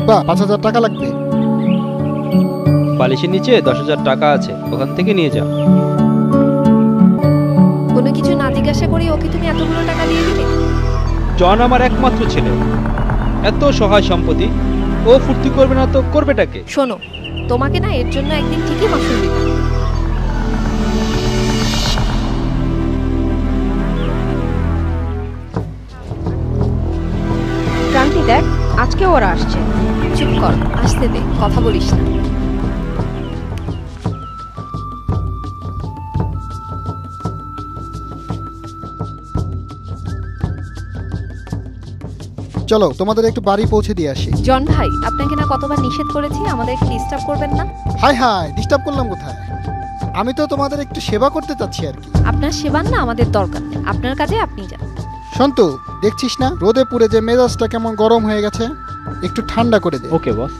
দেখবা 5,000 টাকা লাগবে। বালিশের নিচে 10,000 টাকা আছে, ওখান থেকে নিয়ে যা। কোনো কিছু না জিজ্ঞাসা করি ওকে তুমি এতগুলো টাকা দিয়ে দিলে? জন আমার একমাত্র ছেলে, এত সহায় সম্পত্তি, ও ফুর্তি করবে না তো করবেটাকে? শোনো, তোমাকে না এর জন্য একদিন ঠিকই মাসুল দিতে। ক্রান্তি দেখ, আজকে ওরা আসছে। চুপ কর, আসতে দে, কথা বলিস না। চলো তোমাদের একটু বাড়ি পৌঁছে দিয়ে আসি। জন ভাই, আপনাকে না কতবার নিষেধ করেছি আমাদেরকে ডিস্টার্ব করবেন না। হাই হাই, ডিস্টার্ব করলাম কোথায়? আমি তো তোমাদের একটু সেবা করতে চাচ্ছি আর কি। আপনার সেবা না আমাদের দরকার নেই, আপনার কাজে আপনি যান। সন্তু, দেখছিস না রোদে পুড়ে যে মেজাজটা কেমন গরম হয়ে গেছে, একটু ঠান্ডা করে দে। ওকে বস।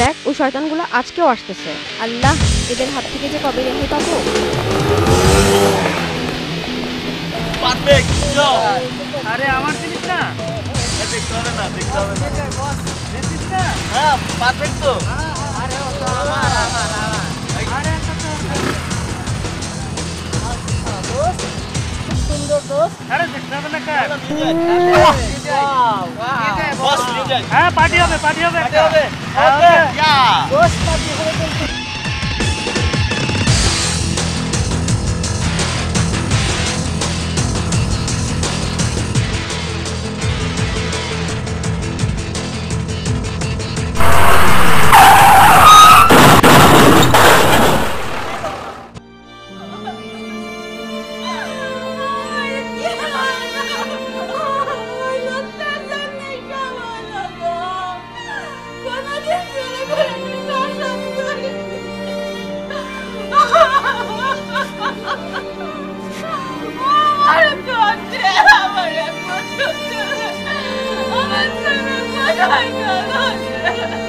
দেখ, ওই শয়তানগুলো আজকেও আসতেছে। আল্লাহ, এদের হাত থেকে যে কবে রেহাই পাবো। আরে আমার জিনিস না, দেখতে হবে না, দেখতে হবে না। হ্যাঁ পারফেক্ট তো। সুন্দর দোস্ত। আরে দেখতে হবে না কার? হ্যাঁ পার্টি হবে, পার্টি হবে, পার্টি হবে। ওকে দোস্ত, পার্টি হবে। আমার